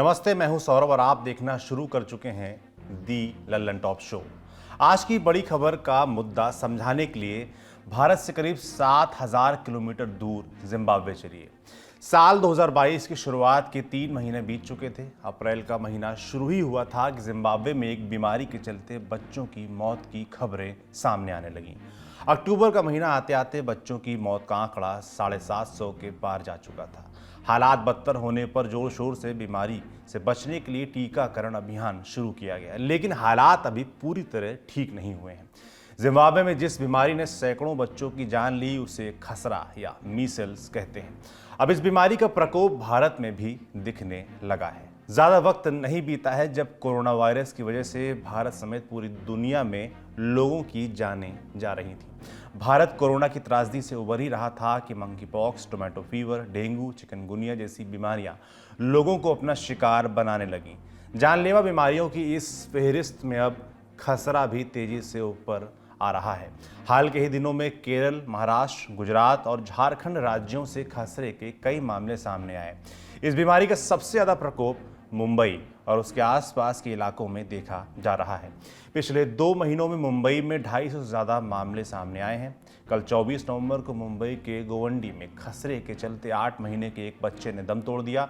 नमस्ते, मैं हूं सौरभ और आप देखना शुरू कर चुके हैं दी लल्लन टॉप शो। आज की बड़ी खबर का मुद्दा समझाने के लिए भारत से करीब 7,000 किलोमीटर दूर जिम्बाब्वे चलिए। साल 2022 की शुरुआत के 3 महीने बीत चुके थे। अप्रैल का महीना शुरू ही हुआ था कि जिम्बाब्वे में एक बीमारी के चलते बच्चों की मौत की खबरें सामने आने लगीं। अक्टूबर का महीना आते आते बच्चों की मौत का आंकड़ा 750 के पार जा चुका था। हालात बदतर होने पर जोर शोर से बीमारी से बचने के लिए टीकाकरण अभियान शुरू किया गया, लेकिन हालात अभी पूरी तरह ठीक नहीं हुए हैं। जिम्बाब्वे में जिस बीमारी ने सैकड़ों बच्चों की जान ली उसे खसरा या मीसल्स कहते हैं। अब इस बीमारी का प्रकोप भारत में भी दिखने लगा है। ज़्यादा वक्त नहीं बीता है जब कोरोना वायरस की वजह से भारत समेत पूरी दुनिया में लोगों की जानें जा रही थी। भारत कोरोना की त्रासदी से उबर ही रहा था कि monkey pox, tomato fever, dengue, chikungunya जैसी बीमारियां लोगों को अपना शिकार बनाने लगीं। जानलेवा बीमारियों की इस फहरिस्त में अब खसरा भी तेजी से ऊपर आ रहा है। हाल के ही दिनों में केरल, महाराष्ट्र, गुजरात और झारखंड राज्यों से खसरे के कई मामले सामने आए। इस बीमारी का सबसे ज़्यादा प्रकोप मुंबई और उसके आसपास के इलाकों में देखा जा रहा है। पिछले 2 महीनों में मुंबई में 250 से ज़्यादा मामले सामने आए हैं। कल 24 नवंबर को मुंबई के गोवंडी में खसरे के चलते 8 महीने के एक बच्चे ने दम तोड़ दिया।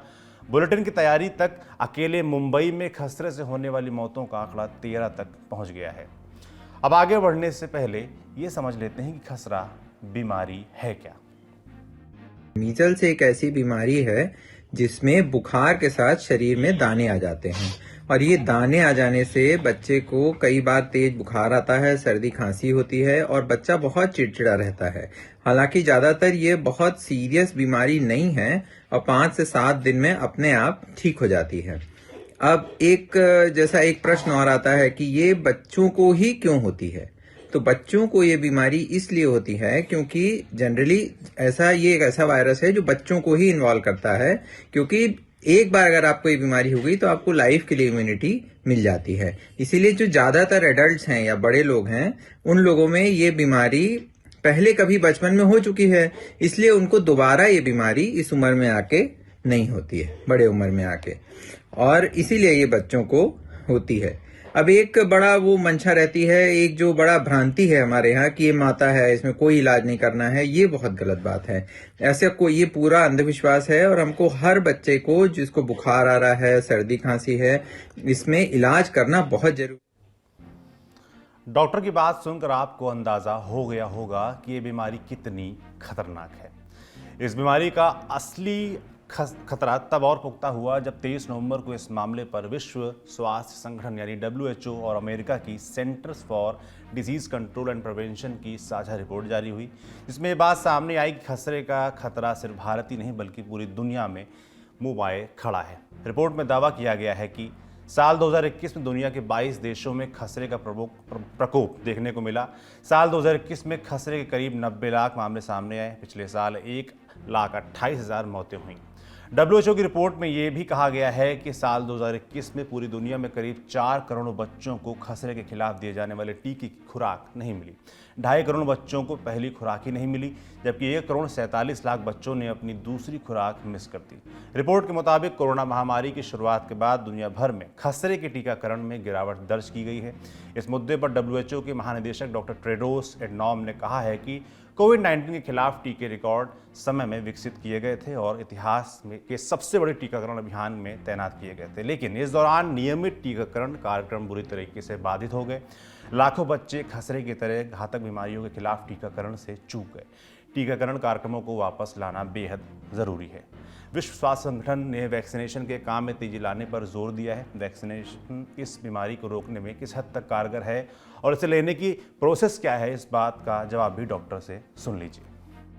बुलेटिन की तैयारी तक अकेले मुंबई में खसरे से होने वाली मौतों का आंकड़ा 13 तक पहुंच गया है। अब आगे बढ़ने से पहले ये समझ लेते हैं कि खसरा बीमारी है क्या। मीजल्स एक ऐसी बीमारी है जिसमें बुखार के साथ शरीर में दाने आ जाते हैं और ये दाने आ जाने से बच्चे को कई बार तेज बुखार आता है, सर्दी खांसी होती है और बच्चा बहुत चिड़चिड़ा रहता है। हालांकि ज्यादातर ये बहुत सीरियस बीमारी नहीं है और 5 से 7 दिन में अपने आप ठीक हो जाती है। अब एक प्रश्न और आता है कि ये बच्चों को ही क्यों होती है। तो बच्चों को ये बीमारी इसलिए होती है क्योंकि जनरली ये एक ऐसा वायरस है जो बच्चों को ही इन्वॉल्व करता है, क्योंकि एक बार अगर आपको ये बीमारी हो गई तो आपको लाइफ के लिए इम्यूनिटी मिल जाती है। इसीलिए जो ज्यादातर एडल्ट्स हैं या बड़े लोग हैं उन लोगों में ये बीमारी पहले कभी बचपन में हो चुकी है, इसलिए उनको दोबारा ये बीमारी इस उम्र में आके नहीं होती है, बड़े उम्र में आके, और इसीलिए ये बच्चों को होती है। अब एक बड़ा वो मंशा रहती है, एक जो बड़ा भ्रांति है हमारे यहाँ कि ये माता है, इसमें कोई इलाज नहीं करना है, ये बहुत गलत बात है। ऐसे कोई ये पूरा अंधविश्वास है और हमको हर बच्चे को जिसको बुखार आ रहा है, सर्दी खांसी है, इसमें इलाज करना बहुत जरूरी। डॉक्टर की बात सुनकर आपको अंदाजा हो गया होगा कि ये बीमारी कितनी खतरनाक है। इस बीमारी का असली खतरा तब और पुख्ता हुआ जब 23 नवंबर को इस मामले पर विश्व स्वास्थ्य संगठन यानी WHO और अमेरिका की centres for disease control and prevention की साझा रिपोर्ट जारी हुई, जिसमें ये बात सामने आई कि खसरे का खतरा सिर्फ भारत ही नहीं बल्कि पूरी दुनिया में मुंह बाए खड़ा है। रिपोर्ट में दावा किया गया है कि साल 2021 में दुनिया के 22 देशों में खसरे का प्रकोप देखने को मिला। साल 2021 में खसरे के करीब 90 लाख मामले सामने आए। पिछले साल 1,28,000 मौतें हुईं। WHO की रिपोर्ट में यह भी कहा गया है कि साल 2021 में पूरी दुनिया में करीब 4 करोड़ बच्चों को खसरे के खिलाफ दिए जाने वाले टीके की खुराक नहीं मिली। 2.5 करोड़ बच्चों को पहली खुराक ही नहीं मिली, जबकि 1,47,00,000 बच्चों ने अपनी दूसरी खुराक मिस कर दी। रिपोर्ट के मुताबिक कोरोना महामारी की शुरुआत के बाद दुनिया भर में खसरे के टीकाकरण में गिरावट दर्ज की गई है। इस मुद्दे पर WHO के महानिदेशक डॉक्टर टेड्रोस एडनॉम ने कहा है कि कोविड-19 के खिलाफ टीके रिकॉर्ड समय में विकसित किए गए थे और इतिहास के सबसे बड़े टीकाकरण अभियान में तैनात किए गए थे, लेकिन इस दौरान नियमित टीकाकरण कार्यक्रम बुरी तरीके से बाधित हो गए। लाखों बच्चे खसरे की तरह घातक बीमारियों के खिलाफ टीकाकरण से चूक गए। टीकाकरण कार्यक्रमों को वापस लाना बेहद ज़रूरी है। विश्व स्वास्थ्य संगठन ने वैक्सीनेशन के काम में तेजी लाने पर जोर दिया है। वैक्सीनेशन इस बीमारी को रोकने में किस हद तक कारगर है और इसे लेने की प्रोसेस क्या है, इस बात का जवाब भी डॉक्टर से सुन लीजिए।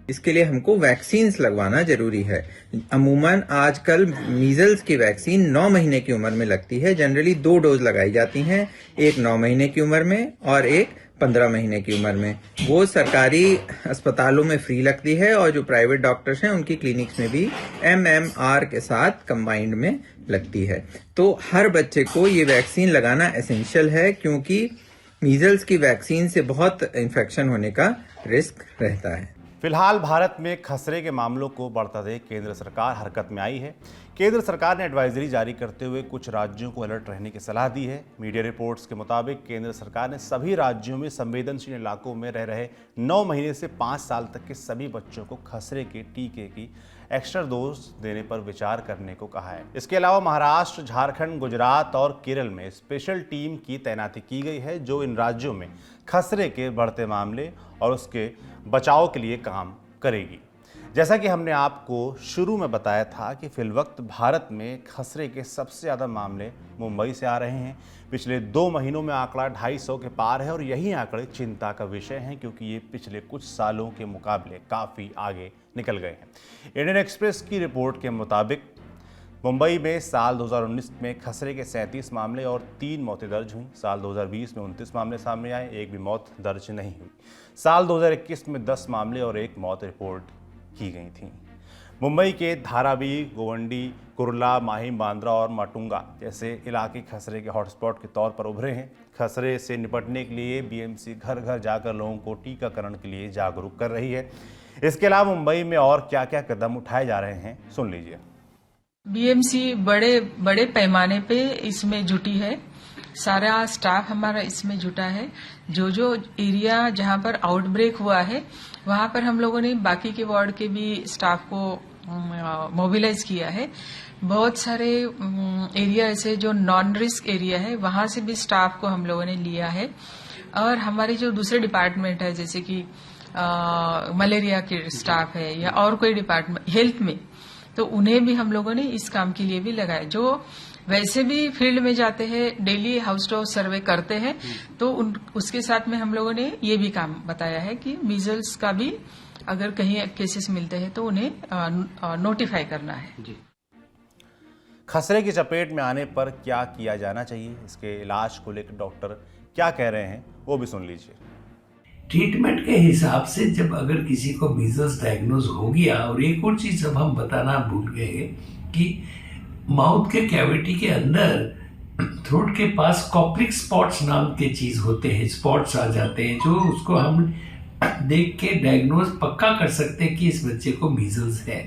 इसके लिए हमको वैक्सीन्स लगवाना जरूरी है। अमूमन आजकल मीजल्स की वैक्सीन 9 महीने की उम्र में लगती है। जनरली 2 डोज लगाई जाती हैं, एक 9 महीने की उम्र में और एक 15 महीने की उम्र में। वो सरकारी अस्पतालों में फ्री लगती है और जो प्राइवेट डॉक्टर्स हैं उनकी क्लिनिक्स में भी MMR के साथ कंबाइंड में लगती है। तो हर बच्चे को ये वैक्सीन लगाना एसेंशियल है, क्योंकि मीजल्स की वैक्सीन से बहुत इन्फेक्शन होने का रिस्क रहता है। फिलहाल भारत में खसरे के मामलों को बढ़ता देख केंद्र सरकार हरकत में आई है। केंद्र सरकार ने एडवाइजरी जारी करते हुए कुछ राज्यों को अलर्ट रहने की सलाह दी है। मीडिया रिपोर्ट्स के मुताबिक केंद्र सरकार ने सभी राज्यों में संवेदनशील इलाकों में रह रहे 9 महीने से 5 साल तक के सभी बच्चों को खसरे के टीके की एक्स्ट्रा डोज देने पर विचार करने को कहा है। इसके अलावा महाराष्ट्र, झारखंड, गुजरात और केरल में स्पेशल टीम की तैनाती की गई है जो इन राज्यों में खसरे के बढ़ते मामले और उसके बचाव के लिए काम करेगी। जैसा कि हमने आपको शुरू में बताया था कि फिलवक्त भारत में खसरे के सबसे ज़्यादा मामले मुंबई से आ रहे हैं। पिछले 2 महीनों में आंकड़ा 250 के पार है और यही आंकड़े चिंता का विषय हैं क्योंकि ये पिछले कुछ सालों के मुकाबले काफ़ी आगे निकल गए हैं। इंडियन एक्सप्रेस की रिपोर्ट के मुताबिक मुंबई में साल 2019 में खसरे के 37 मामले और 3 मौतें दर्ज हुई। साल 2020 में 29 मामले सामने आए, एक भी मौत दर्ज नहीं हुई। साल 2021 में 10 मामले और 1 मौत रिपोर्ट की गई थी। मुंबई के धारावी, गोवंडी, कुर्ला, माहिम, बांद्रा और माटुंगा जैसे इलाके खसरे के हॉटस्पॉट के तौर पर उभरे हैं। खसरे से निपटने के लिए बीएमसी घर घर जाकर लोगों को टीकाकरण के लिए जागरूक कर रही है। इसके अलावा मुंबई में और क्या क्या कदम उठाए जा रहे हैं, सुन लीजिए। बीएमसी बड़े पैमाने पे इसमें जुटी है। सारा स्टाफ हमारा इसमें जुटा है। जो एरिया जहां पर आउटब्रेक हुआ है वहां पर हम लोगों ने बाकी के वार्ड के भी स्टाफ को मोबिलाइज किया है। बहुत सारे एरिया ऐसे जो नॉन रिस्क एरिया है वहां से भी स्टाफ को हम लोगों ने लिया है। और हमारे जो दूसरे डिपार्टमेंट है जैसे कि मलेरिया के स्टाफ है या और कोई डिपार्टमेंट हेल्थ में, तो उन्हें भी हम लोगों ने इस काम के लिए भी लगाया। जो वैसे भी फील्ड में जाते हैं, डेली हाउस टू हाउस सर्वे करते हैं, तो उसके साथ में हम लोगों ने ये भी काम बताया है कि मीजल्स का भी अगर कहीं केसेस मिलते हैं तो उन्हें नोटिफाई करना है। जी। खसरे की चपेट में आने पर क्या किया जाना चाहिए, इसके इलाज को लेकर डॉक्टर क्या कह रहे हैं, वो भी सुन लीजिए। ट्रीटमेंट के हिसाब से जब अगर किसी को मीजल्स डायग्नोज हो गया, और एक और चीज अब हम बताना भूल गए कि माउथ के कैविटी के अंदर थ्रोट के पास कॉप्रिक स्पॉट्स नाम के चीज होते हैं, स्पॉट्स आ जाते हैं जो उसको हम देख के डायग्नोज पक्का कर सकते हैं कि इस बच्चे को मीजल्स है।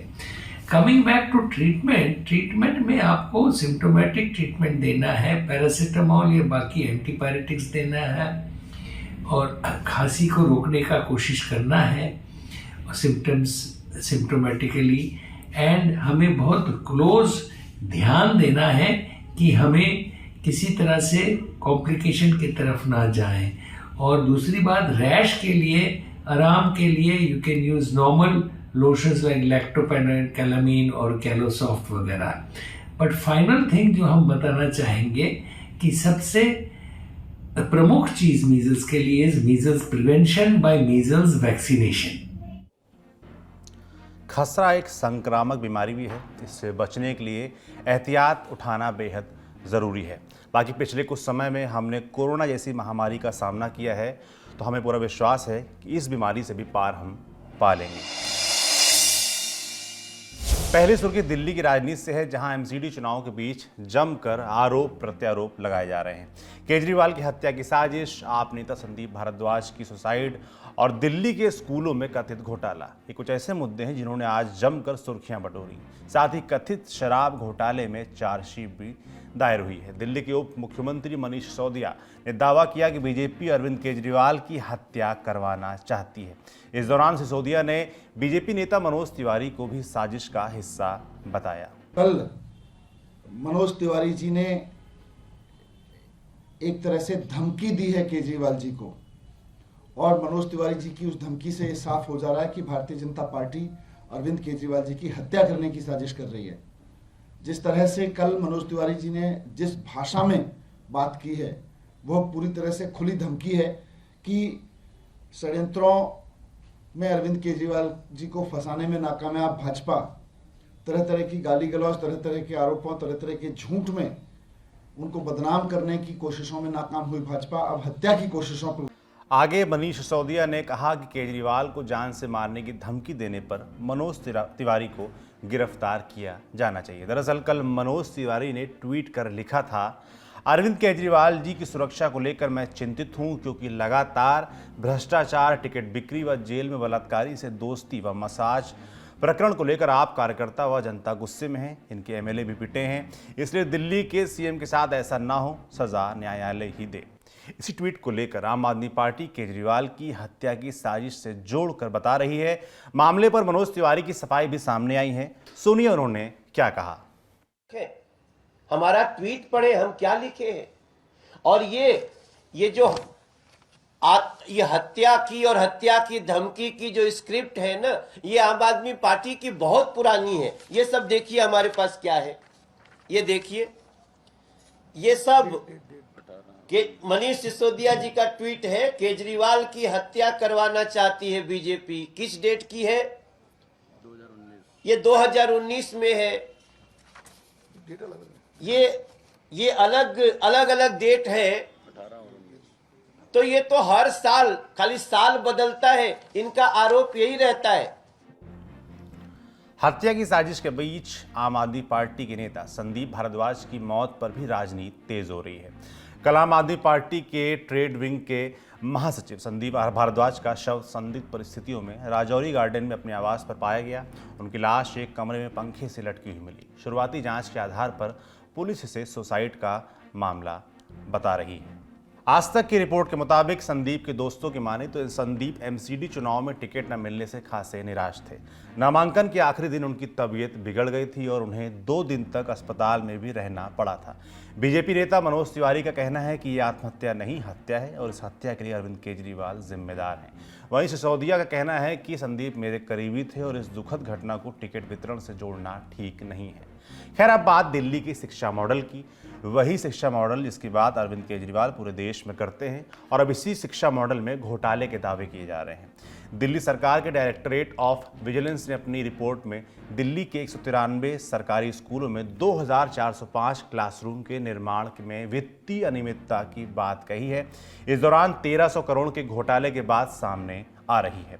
कमिंग बैक टू ट्रीटमेंट में आपको सिम्टोमेटिक ट्रीटमेंट देना है, पैरासीटामोल या बाकी एंटीबायोटिक्स देना है और खांसी को रोकने का कोशिश करना है सिम्टोमेटिकली। एंड हमें बहुत क्लोज ध्यान देना है कि हमें किसी तरह से कॉम्प्लिकेशन की तरफ ना जाएं। और दूसरी बात, रैश के लिए, आराम के लिए you can use normal lotions like लैक्टोपेनाइड, कैलामीन और कैलोसॉफ्ट वगैरह। बट फाइनल थिंग जो हम बताना चाहेंगे कि सबसे प्रमुख चीज मीजल्स के लिए is measles prevention by measles vaccination. खसरा एक संक्रामक बीमारी भी है, इससे बचने के लिए एहतियात उठाना बेहद ज़रूरी है। बाकी पिछले कुछ समय में हमने कोरोना जैसी महामारी का सामना किया है, तो हमें पूरा विश्वास है कि इस बीमारी से भी पार हम पा लेंगे। पहली सुर्खी दिल्ली की राजनीति से है, जहां एमसीडी चुनाव के बीच जमकर आरोप प्रत्यारोप लगाए जा रहे हैं। केजरीवाल की हत्या की साजिश, आप नेता संदीप भारद्वाज की सुसाइड और दिल्ली के स्कूलों में कथित घोटाला, ये कुछ ऐसे मुद्दे हैं जिन्होंने आज जमकर सुर्खियां बटोरी। साथ ही कथित शराब घोटाले में चार्जशीट भी दायर हुई है। दिल्ली के उप मुख्यमंत्री मनीष सिसोदिया ने दावा किया कि बीजेपी अरविंद केजरीवाल की हत्या करवाना चाहती है। इस दौरान सिसोदिया ने बीजेपी नेता मनोज तिवारी को भी साजिश का हिस्सा बताया। कल मनोज तिवारी जी ने एक तरह से धमकी दी है केजरीवाल जी को, और मनोज तिवारी जी की उस धमकी से ये साफ हो जा रहा है कि भारतीय जनता पार्टी अरविंद केजरीवाल जी की हत्या करने की साजिश कर रही है। जिस तरह से कल मनोज तिवारी जी ने जिस भाषा में बात की है, वह पूरी तरह से खुली धमकी है कि षड्यंत्रों में अरविंद केजरीवाल जी को फंसाने में नाकामयाब भाजपा तरह तरह की गाली गलौज, तरह तरह के आरोपों, तरह तरह के झूठ में उनको बदनाम करने की कोशिशों में नाकाम हुई भाजपा अब हत्या की कोशिशों पर। आगे मनीष सिसोदिया ने कहा कि केजरीवाल को जान से मारने की धमकी देने पर मनोज तिवारी को गिरफ्तार किया जाना चाहिए। दरअसल कल मनोज तिवारी ने ट्वीट कर लिखा था, अरविंद केजरीवाल जी की सुरक्षा को लेकर मैं चिंतित हूं, क्योंकि लगातार भ्रष्टाचार, टिकट बिक्री व जेल में बलात्कारी से दोस्ती व मसाज प्रकरण को लेकर आप कार्यकर्ता व जनता गुस्से में हैं, इनके एमएलए भी पिटे हैं, इसलिए दिल्ली के सीएम के साथ ऐसा ना हो, सजा न्यायालय ही दे। इसी ट्वीट को लेकर आम आदमी पार्टी केजरीवाल की हत्या की साजिश से जोड़कर बता रही है। मामले पर मनोज तिवारी की सफाई भी सामने आई है, सुनिए उन्होंने क्या कहा। हमारा ट्वीट पढ़े, हम क्या लिखे हैं। और ये जो ये हत्या की और हत्या की धमकी की जो स्क्रिप्ट है ना, ये आम आदमी पार्टी की बहुत पुरानी है। ये सब देखिए हमारे पास क्या है, ये देखिए, ये सब मनीष सिसोदिया जी का ट्वीट है। केजरीवाल की हत्या करवाना चाहती है बीजेपी। किस डेट की है? 2019। ये 2019 में है। ये अलग अलग डेट है। तो ये तो हर साल खाली साल बदलता है, इनका आरोप यही रहता है। हत्या की साजिश के बीच आम आदमी पार्टी के नेता संदीप भारद्वाज की मौत पर भी राजनीति तेज हो रही है। कल आम आदमी पार्टी के ट्रेड विंग के महासचिव संदीप भारद्वाज का शव संदिग्ध परिस्थितियों में राजौरी गार्डन में अपने आवास पर पाया गया। उनकी लाश एक कमरे में पंखे से लटकी हुई मिली। शुरुआती जांच के आधार पर पुलिस इसे सुसाइड का मामला बता रही है। आज तक की रिपोर्ट के मुताबिक संदीप के दोस्तों की माने तो संदीप एमसीडी चुनाव में टिकट न मिलने से खासे निराश थे। नामांकन के आखिरी दिन उनकी तबीयत बिगड़ गई थी और उन्हें 2 दिन तक अस्पताल में भी रहना पड़ा था। बीजेपी नेता मनोज तिवारी का कहना है कि यह आत्महत्या नहीं, हत्या है और इस हत्या के लिए अरविंद केजरीवाल जिम्मेदार हैं। वहीं सिसोदिया का कहना है कि संदीप मेरे करीबी थे और इस दुखद घटना को टिकट वितरण से जोड़ना ठीक नहीं है। खैर, अब बात दिल्ली की शिक्षा मॉडल की। वही शिक्षा मॉडल जिसकी बात अरविंद केजरीवाल पूरे देश में करते हैं और अब इसी शिक्षा मॉडल में घोटाले के दावे किए जा रहे हैं। दिल्ली सरकार के डायरेक्टरेट ऑफ विजिलेंस ने अपनी रिपोर्ट में दिल्ली के 193 सरकारी स्कूलों में 2405 क्लासरूम के निर्माण में वित्तीय अनियमितता की बात कही है। इस दौरान 1300 करोड़ के घोटाले के बात सामने आ रही है।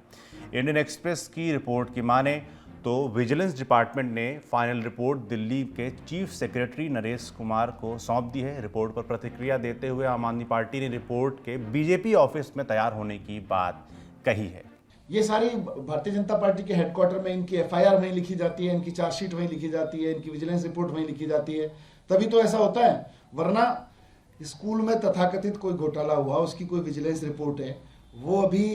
इंडियन एक्सप्रेस की रिपोर्ट की माने तो विजिलेंस डिपार्टमेंट ने फाइनल रिपोर्ट दिल्ली के चीफ सेक्रेटरी नरेश कुमार को सौंप दी है। रिपोर्ट पर प्रतिक्रिया देते हुए आम आदमी पार्टी ने रिपोर्ट के बीजेपी ऑफिस में तैयार होने की बात कही है। ये सारी भारतीय जनता पार्टी के हेडक्वार्टर में इनकी एफआईआर वहीं लिखी जाती है, इनकी चार्जशीट वहीं लिखी जाती है, इनकी विजिलेंस रिपोर्ट वहीं लिखी जाती है, तभी तो ऐसा होता है। वरना स्कूल में तथाकथित कोई घोटाला हुआ, उसकी कोई विजिलेंस रिपोर्ट है, वो अभी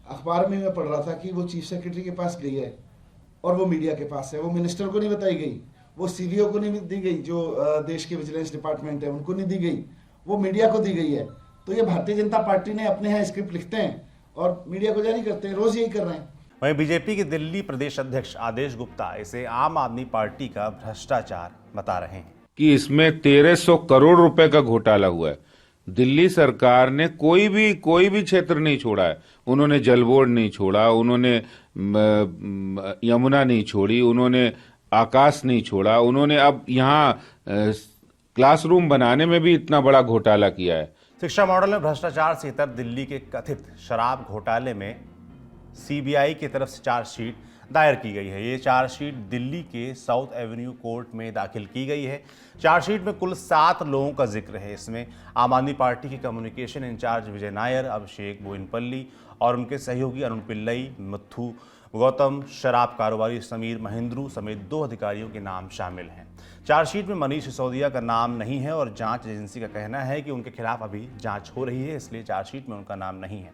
अखबार में मैं पढ़ रहा था कि वो चीफ सेक्रेटरी के पास गई है और वो मीडिया के पास है। वो मिनिस्टर को नहीं बताई गई, वो सीवीओ को नहीं दी गई, जो देश के विजिलेंस डिपार्टमेंट है उनको नहीं दी गई, वो मीडिया को दी गई है। तो ये भारतीय जनता पार्टी ने अपने यहाँ स्क्रिप्ट लिखते हैं और मीडिया को जारी करते हैं, रोज यही कर रहे हैं। वहीं बीजेपी के दिल्ली प्रदेश अध्यक्ष आदेश गुप्ता इसे आम आदमी पार्टी का भ्रष्टाचार बता रहे हैं कि इसमें 1300 करोड़ रुपए का घोटाला हुआ है। दिल्ली सरकार ने कोई भी क्षेत्र नहीं छोड़ा है। उन्होंने जल बोर्ड नहीं छोड़ा, उन्होंने यमुना नहीं छोड़ी, उन्होंने आकाश नहीं छोड़ा, उन्होंने अब यहाँ क्लासरूम बनाने में भी इतना बड़ा घोटाला किया है। शिक्षा मॉडल में भ्रष्टाचार से इतर दिल्ली के कथित शराब घोटाले में सीबीआई की तरफ से चार्जशीट दायर की गई है। ये चार्जशीट दिल्ली के साउथ एवेन्यू कोर्ट में दाखिल की गई है। चार्जशीट में कुल 7 लोगों का जिक्र है। इसमें आम आदमी पार्टी के कम्युनिकेशन इंचार्ज विजय नायर, अभिषेक बोइनपल्ली और उनके सहयोगी अरुण पिल्लई, मुथ्थू गौतम, शराब कारोबारी समीर महेंद्रू समेत 2 अधिकारियों के नाम शामिल हैं। चार्जशीट में मनीष सिसोदिया का नाम नहीं है और जांच एजेंसी का कहना है कि उनके खिलाफ अभी जांच हो रही है, इसलिए चार्जशीट में उनका नाम नहीं है।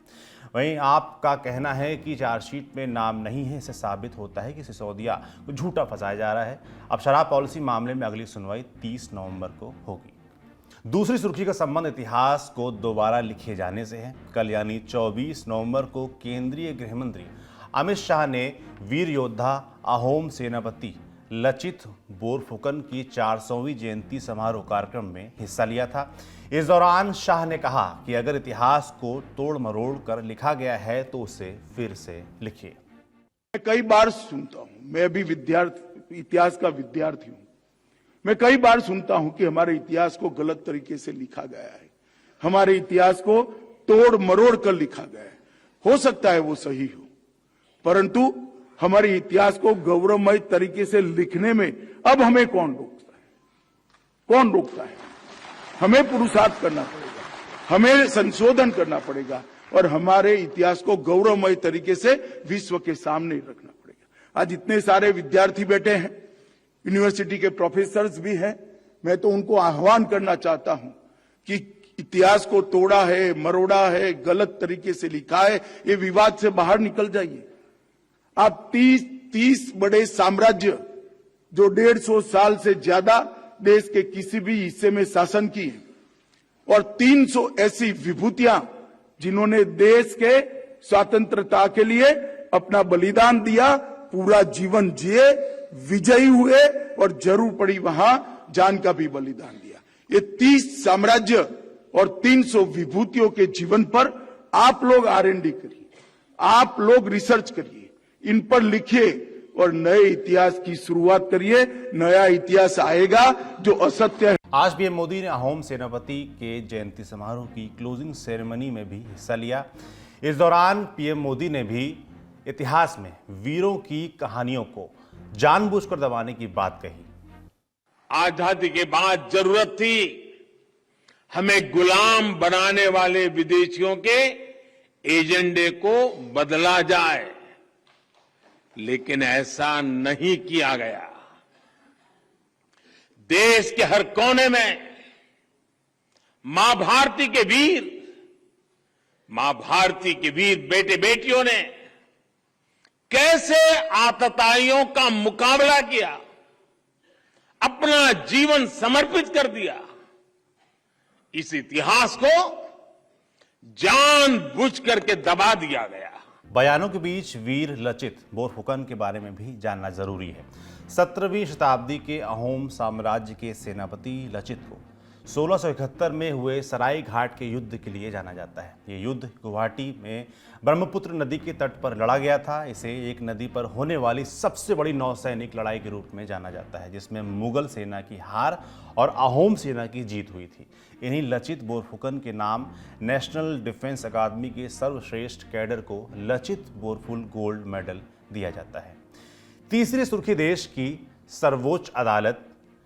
वहीं आपका कहना है कि चार्जशीट में नाम नहीं है, इससे साबित होता है कि सिसोदिया को झूठा फंसाया जा रहा है। अब शराब पॉलिसी मामले में अगली सुनवाई 30 नवंबर को होगी। दूसरी सुर्खी का संबंध इतिहास को दोबारा लिखे जाने से है। कल यानी 24 नवंबर को केंद्रीय गृह मंत्री अमित शाह ने वीर योद्धा अहोम सेनापति लचित बोरफुकन की 400वीं जयंती समारोह कार्यक्रम में हिस्सा लिया था। इस दौरान शाह ने कहा कि अगर इतिहास को तोड़ मरोड़ कर लिखा गया है तो उसे फिर से लिखिए। मैं कई बार सुनता हूं, मैं अभी इतिहास का विद्यार्थी हूं, मैं कई बार सुनता हूं कि हमारे इतिहास को गलत तरीके से लिखा गया है, हमारे इतिहास को तोड़ मरोड़ कर लिखा गया है। हो सकता है वो सही हो, परंतु हमारे इतिहास को गौरवमय तरीके से लिखने में अब हमें कौन रोकता है? कौन रोकता है? हमें पुरुषार्थ करना पड़ेगा, हमें संशोधन करना पड़ेगा और हमारे इतिहास को गौरवमय तरीके से विश्व के सामने रखना पड़ेगा। आज इतने सारे विद्यार्थी बैठे हैं, यूनिवर्सिटी के प्रोफेसर्स भी हैं। मैं तो उनको आह्वान करना चाहता हूं कि इतिहास को तोड़ा है, मरोड़ा है, गलत तरीके से लिखा है, ये विवाद से बाहर निकल जाइए। आप 30 बड़े साम्राज्य जो 150 साल से ज्यादा देश के किसी भी हिस्से में शासन किए और 300 ऐसी विभूतियां जिन्होंने देश के स्वतंत्रता के लिए अपना बलिदान दिया, पूरा जीवन जिए, विजयी हुए और जरूर पड़ी वहां जान का भी बलिदान दिया। ये 30 साम्राज्य और 300 विभूतियों के जीवन पर आप लोग R&D करिए, आप लोग रिसर्च करिए, इन पर लिखिए और नए इतिहास की शुरुआत करिए। नया इतिहास आएगा जो असत्य है। आज पीएम मोदी ने अहोम सेनापति के जयंती समारोह की क्लोजिंग सेरेमनी में भी हिस्सा लिया। इस दौरान पीएम मोदी ने भी इतिहास में वीरों की कहानियों को जानबूझकर दबाने की बात कही। आजादी के बाद जरूरत थी हमें गुलाम बनाने वाले विदेशियों के एजेंडे को बदला जाए, लेकिन ऐसा नहीं किया गया। देश के हर कोने में मां भारती के वीर बेटे बेटियों ने कैसे आतताइयों का मुकाबला किया, अपना जीवन समर्पित कर दिया, इस इतिहास को जानबूझ करके दबा दिया गया। बयानों के बीच वीर लचित बोरफुकन के बारे में भी जानना जरूरी है। 17वीं शताब्दी के अहोम साम्राज्य के सेनापति लचित को 1671 में हुए सराय घाट के युद्ध के लिए जाना जाता है। ये युद्ध गुवाहाटी में ब्रह्मपुत्र नदी के तट पर लड़ा गया था। इसे एक नदी पर होने वाली सबसे बड़ी नौसैनिक लड़ाई के रूप में जाना जाता है, जिसमें मुगल सेना की हार और अहोम सेना की जीत हुई थी। इन्हीं लचित बोरफुकन के नाम नेशनल डिफेंस अकादमी के सर्वश्रेष्ठ कैडर को लचित बोरफुल गोल्ड मेडल दिया जाता है। तीसरी सुर्खी देश की सर्वोच्च अदालत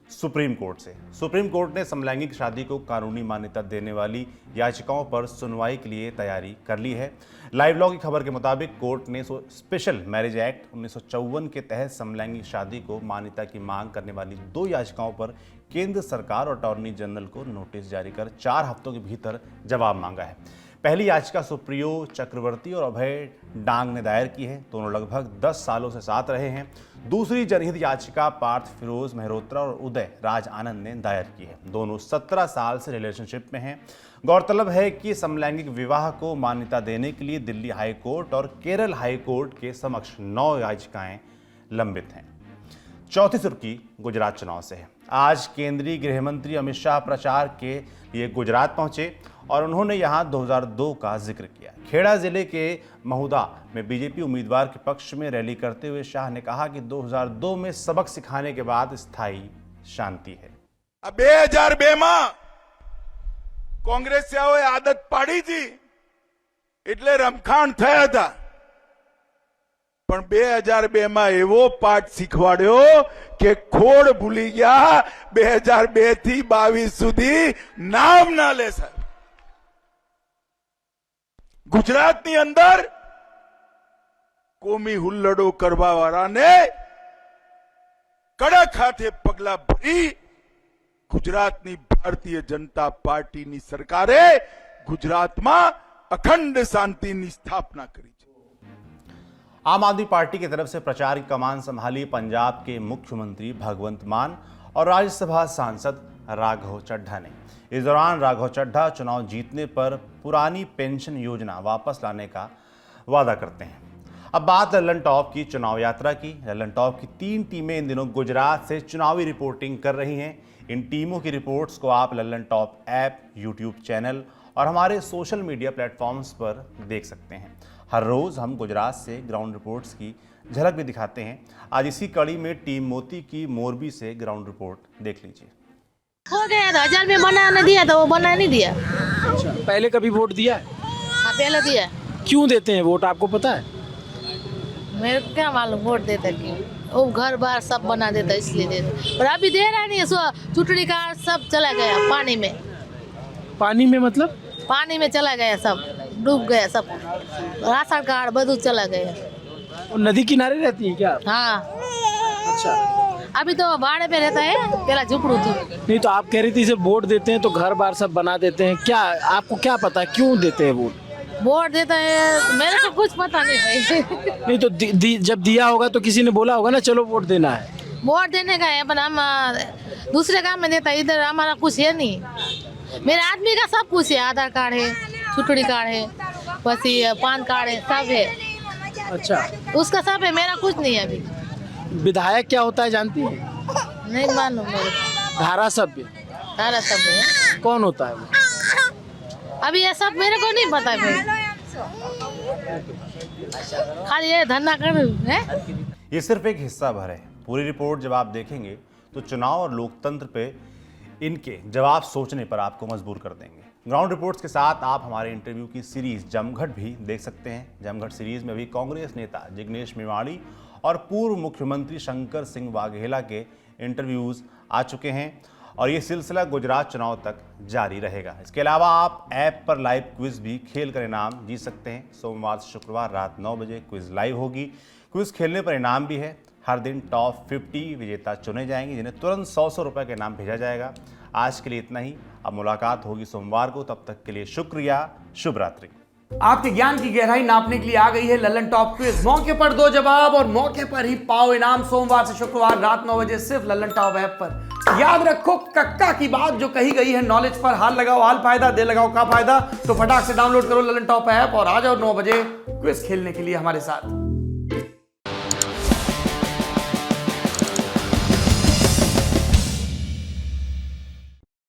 सुप्रीम कोर्ट से। सुप्रीम कोर्ट ने समलैंगिक शादी को कानूनी मान्यता देने वाली याचिकाओं पर सुनवाई के लिए तैयारी कर ली है। लाइव लॉ की खबर के मुताबिक कोर्ट ने स्पेशल मैरिज एक्ट 1954 के तहत समलैंगिक शादी को मान्यता की मांग करने वाली 2 याचिकाओं पर केंद्र सरकार और अटॉर्नी जनरल को नोटिस जारी कर 4 हफ्तों के भीतर जवाब मांगा है। पहली याचिका सुप्रियो चक्रवर्ती और अभय डांग ने दायर की है। दोनों लगभग 10 सालों से साथ रहे हैं। दूसरी जनहित याचिका पार्थ फिरोज मेहरोत्रा और उदय राज आनंद ने दायर की है। दोनों 17 साल से रिलेशनशिप में हैं। गौरतलब है कि समलैंगिक विवाह को मान्यता देने के लिए दिल्ली हाई कोर्ट और केरल हाई कोर्ट के समक्ष 9 याचिकाएं लंबित हैं। चौथी सुर्खी गुजरात चुनाव से है। आज केंद्रीय गृह मंत्री अमित शाह प्रचार के लिए गुजरात पहुंचे और उन्होंने यहां 2002 का जिक्र किया। खेड़ा जिले के महुदा में बीजेपी उम्मीदवार के पक्ष में रैली करते हुए शाह ने कहा कि 2002 में सबक सिखाने के बाद स्थायी शांति है। 2002 में कांग्रेस आदत पाड़ी थी એટલે રમખાણ થયા હતા, પણ 2002 માં એવો પાઠ શીખવાડ્યો કે ખોડ ભૂલી ગયા। 2002 થી 22 સુધી નામ ના લે સાહેબ। ગુજરાતની અંદર કોમી હુલ્લડો કરવા વાળાને કડક હાથે પગલા ભરી ગુજરાતની ભારતીય जनता પાર્ટીની સરકારે ગુજરાતમાં अखंड शांति की स्थापना करी। आम आदमी पार्टी की तरफ से प्रचार की कमान संभाली पंजाब के मुख्यमंत्री भगवंत मान और राज्यसभा सांसद राघव चड्ढा ने। इस दौरान राघव चड्ढा चुनाव जीतने पर पुरानी पेंशन योजना वापस लाने का वादा करते हैं। अब बात लल्लन टॉप की चुनाव यात्रा की। लल्लन टॉप की 3 टीमें इन दिनों गुजरात से चुनावी रिपोर्टिंग कर रही हैं। इन टीमों की रिपोर्ट्स को आप Lallan top app, YouTube channel और हमारे सोशल मीडिया प्लेटफॉर्म्स पर देख सकते हैं। हर रोज हम गुजरात से ग्राउंड रिपोर्ट्स की झलक भी दिखाते हैं। आज इसी कड़ी में टीम मोती की मोरबी से ग्राउंड रिपोर्ट देख लीजिए। हो गया था, 1000 में बनाने दिया था, वो बना नहीं दिया। अच्छा, पहले कभी वोट दिया है? हाँ, पहले दिया। क्यों देते हैं वोट, आपको पता है? मेरे को क्या मालूम वोट देता क्यों। वो घर बार सब बना देता इसलिए देता, पर अभी दे रहा नहीं है। चुटड़ी का सब चला गया पानी में। पानी में मतलब? पानी में चला गया, सब डूब गया, सब राशन कार्ड बदू चला गया। और नदी किनारे रहती है क्या? हाँ, अच्छा। अभी तो भाड़े पे रहता है, पहला झुपड़ू थी। नहीं तो आप कह रही थी सिर्फ वोट देते हैं तो घर बार सब बना देते हैं, क्या आपको क्या पता क्यों देते हैं वोट? वोट देता है, मेरे को कुछ पता नहीं भाई। नहीं तो जब दिया होगा तो किसी ने बोला होगा ना चलो वोट देना है। वोट देने का है पर हम दूसरे काम में देता है, इधर हमारा कुछ है नहीं। मेरे आदमी का सब कुछ है, आधार कार्ड है, चुटड़ी कार्ड है, बस ये पान कार्ड है, सब है। अच्छा, उसका सब है, मेरा कुछ नहीं है अभी। विधायक क्या होता है जानती है? नहीं मालूम मेरे को। धारा सभ्य सारा सब है। कौन होता है वो? अभी ये सब मेरे को नहीं पता भाई, खाली ये धंधा कर है। ये सिर्फ एक हिस्सा भर है। पूरी रिपोर्ट जब आप देखेंगे तो चुनाव और लोकतंत्र पे इनके जवाब सोचने पर आपको मजबूर कर देंगे। ग्राउंड रिपोर्ट्स के साथ आप हमारे इंटरव्यू की सीरीज जमघट भी देख सकते हैं। जमघट सीरीज में भी कांग्रेस नेता जिग्नेश मेवाड़ी और पूर्व मुख्यमंत्री शंकर सिंह वाघेला के इंटरव्यूज आ चुके हैं और ये सिलसिला गुजरात चुनाव तक जारी रहेगा। इसके अलावा आप ऐप पर लाइव क्विज भी खेल कर इनाम जीत सकते हैं। सोमवार से शुक्रवार रात 9 बजे क्विज लाइव होगी। क्विज खेलने पर इनाम भी है। हर दिन टॉप 50 विजेता चुने जाएंगे जिन्हें तुरंत 100 रुपये का इनाम भेजा जाएगा। आज के लिए इतना ही। अब मुलाकात होगी सोमवार को। तब तक के लिए शुक्रिया। शुभ रात्रि। आपके ज्ञान की गहराई नापने के लिए आ गई है ललन टॉप क्विज। मौके पर दो जवाब और मौके पर ही पाओ इनाम। सोमवार से शुक्रवार रात 9 बजे सिर्फ ललन टॉप ऐप पर। याद रखो कक्का की बात जो कही गई है नॉलेज पर हाल लगाओ हाल फायदा, दे लगाओ का फायदा। तो फटाक से डाउनलोड करो ललन टॉप ऐप और आ जाओ 9 बजे क्विज खेलने के लिए हमारे साथ।